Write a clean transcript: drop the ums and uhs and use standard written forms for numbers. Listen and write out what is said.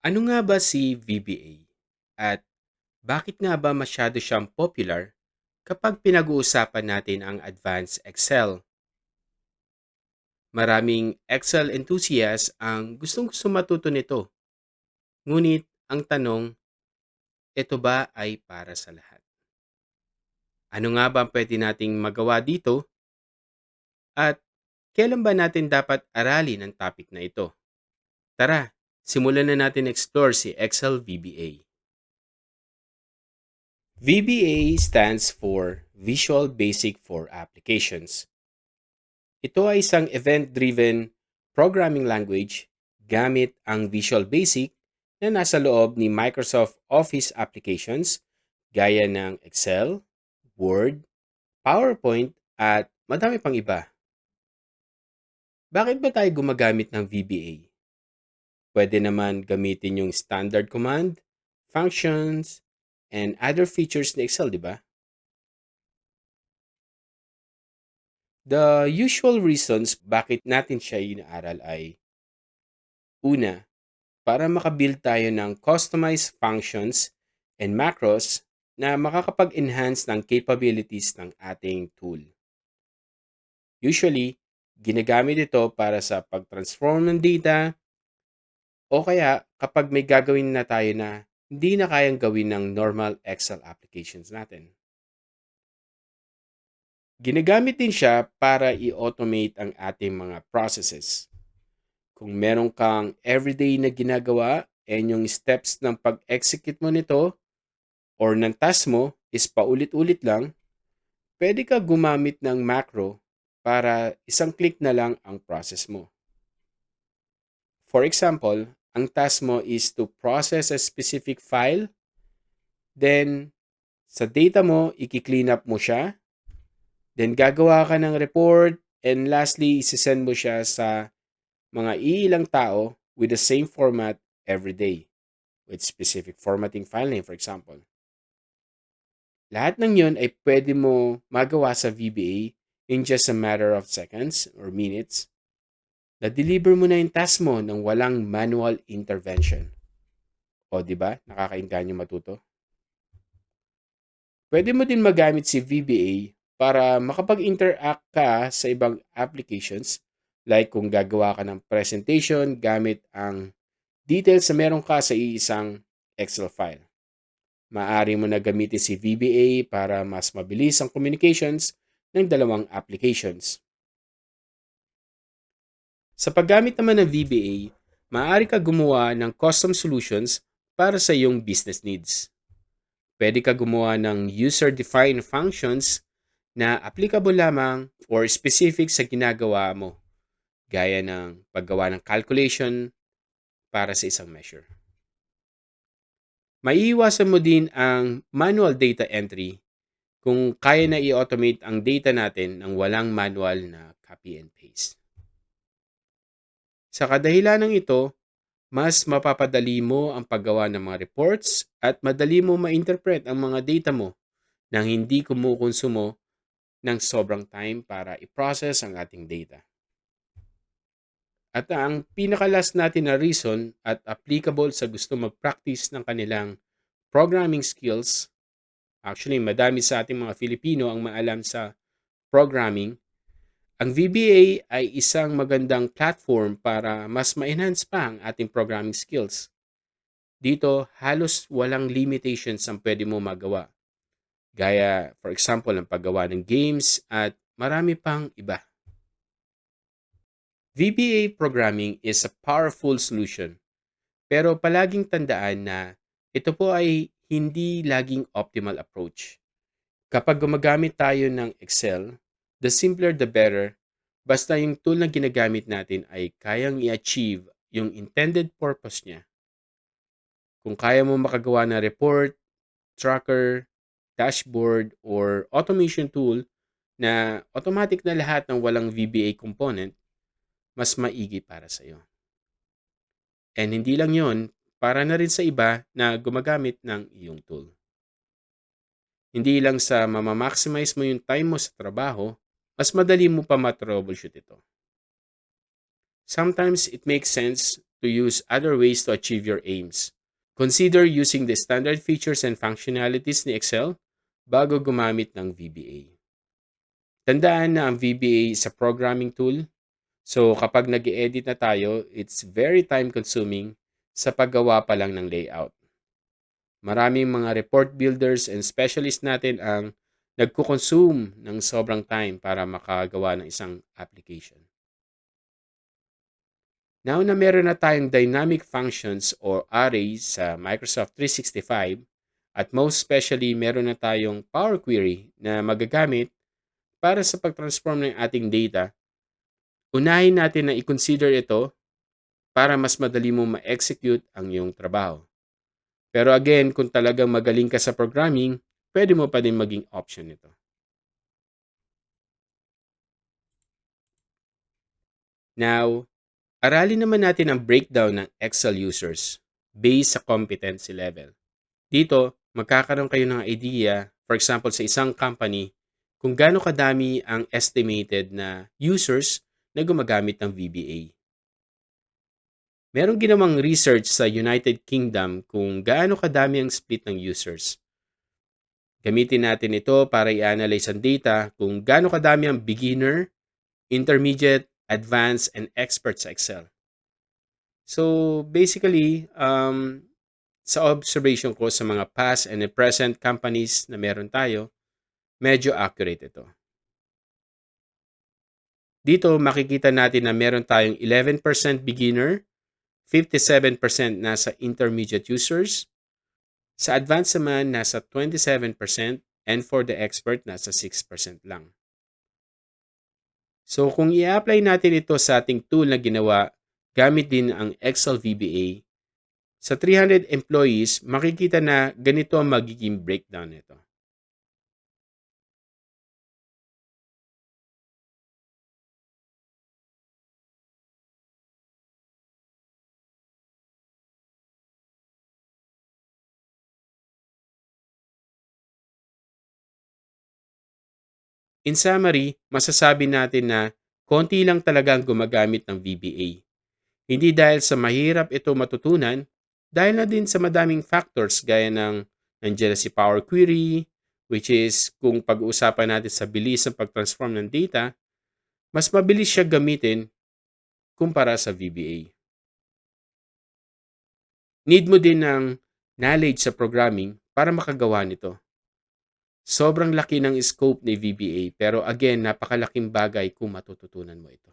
Ano nga ba si VBA? At bakit nga ba masyado siyang popular kapag pinag-uusapan natin ang Advanced Excel? Maraming Excel enthusiasts ang gustong-gusto matuto nito. Ngunit ang tanong, ito ba ay para sa lahat? Ano nga ba ang pwede nating magawa dito? At kailan ba natin dapat aralin ang topic na ito? Tara, simulan na natin explore si Excel VBA. VBA stands for Visual Basic for Applications. Ito ay isang event-driven programming language gamit ang Visual Basic na nasa loob ni Microsoft Office applications gaya ng Excel, Word, PowerPoint at madami pang iba. Bakit ba tayo gumagamit ng VBA? Pwede naman gamitin yung standard command, functions, and other features ni Excel, di ba? The usual reasons bakit natin siya inaaral ay: una, para makabuild tayo ng customized functions and macros na makakapag-enhance ng capabilities ng ating tool. Usually, ginagamit ito para sa pag-transform ng data o kaya kapag may gagawin na tayo na hindi na kayang gawin ng normal Excel applications natin. Ginagamit din siya para i-automate ang ating mga processes. Kung meron kang everyday na ginagawa and yung steps ng pag-execute mo nito or ng task mo is paulit-ulit lang, pwede ka gumamit ng macro para isang click na lang ang process mo. For example, ang task mo is to process a specific file, then sa data mo, i-clean up mo siya, then gagawa ka ng report, and lastly, isisend mo siya sa mga iilang tao with the same format every day with specific formatting file name, for example. Lahat ng yun ay pwede mo magawa sa VBA in just a matter of seconds or minutes. Na-deliver mo na yung task mo nang walang manual intervention. O, di ba? Nakakainganyo matuto. Pwede mo din magamit si VBA para makapag-interact ka sa ibang applications, like kung gagawa ka ng presentation gamit ang details na meron ka sa iisang Excel file. Maaari mo na gamitin si VBA para mas mabilis ang communications ng dalawang applications. Sa paggamit naman ng VBA, maaari ka gumawa ng custom solutions para sa iyong business needs. Pwede ka gumawa ng user-defined functions na applicable lamang or specific sa ginagawa mo, gaya ng paggawa ng calculation para sa isang measure. Maiiwasan mo din ang manual data entry kung kaya na i-automate ang data natin ng walang manual na copy and paste. Sa kadahilanang ito, mas mapapadali mo ang paggawa ng mga reports at madali mo ma-interpret ang mga data mo nang hindi kumukonsumo ng sobrang time para i-process ang ating data. At ang pinakalas natin na reason at applicable sa gusto mag-practice ng kanilang programming skills, actually madami sa ating mga Filipino ang maalam sa programming, ang VBA ay isang magandang platform para mas ma-enhance pa ang ating programming skills. Dito, halos walang limitations ang pwede mo magawa. Gaya, for example, ang paggawa ng games at marami pang iba. VBA programming is a powerful solution, pero palaging tandaan na ito po ay hindi laging optimal approach. Kapag gumagamit tayo ng Excel, the simpler the better, basta yung tool na ginagamit natin ay kayang i-achieve yung intended purpose niya. Kung kaya mo makagawa ng report, tracker, dashboard, or automation tool na automatic na lahat ng walang VBA component, mas maigi para sa iyo. And hindi lang yon, para na rin sa iba na gumagamit ng iyong tool. Hindi lang sa mamamaximize mo yung time mo sa trabaho, mas madali mo pa ma-troubleshoot ito. Sometimes it makes sense to use other ways to achieve your aims. Consider using the standard features and functionalities ni Excel bago gumamit ng VBA. Tandaan na ang VBA is a programming tool. So kapag nag-edit na tayo, it's very time consuming sa paggawa pa lang ng layout. Maraming mga report builders and specialists natin ang nagko-consume ng sobrang time para makagawa ng isang application. Now na meron na tayong dynamic functions or arrays sa Microsoft 365 at most especially meron na tayong Power Query na magagamit para sa pag-transform ng ating data, unahin natin na i-consider ito para mas madali mo ma-execute ang iyong trabaho. Pero again, kung talagang magaling ka sa programming, pwede mo pa din maging option ito. Now, aralin naman natin ang breakdown ng Excel users based sa competency level. Dito, magkakaroon kayo ng idea, for example, sa isang company, kung gaano kadami ang estimated na users na gumagamit ng VBA. Merong ginawang research sa United Kingdom kung gaano kadami ang split ng users. Gamitin natin ito para i-analyze ang data kung gaano kadami ang beginner, intermediate, advanced, and expert sa Excel. So, basically, sa observation ko sa mga past and present companies na meron tayo, medyo accurate ito. Dito, makikita natin na meron tayong 11% beginner, 57% nasa intermediate users, sa advanced naman nasa 27%, and for the expert nasa 6% lang. So kung i-apply natin ito sa ating tool na ginawa gamit din ang Excel VBA, sa 300 employees, makikita na ganito ang magiging breakdown nito. In summary, masasabi natin na konti lang talaga ang gumagamit ng VBA. Hindi dahil sa mahirap ito matutunan, dahil na din sa madaming factors gaya ng nandiyan na si Power Query, which is kung pag-uusapan natin sa bilis ng pag-transform ng data, mas mabilis siya gamitin kumpara sa VBA. Need mo din ng knowledge sa programming para makagawa nito. Sobrang laki ng scope ni VBA pero again, napakalaking bagay kung matututunan mo ito.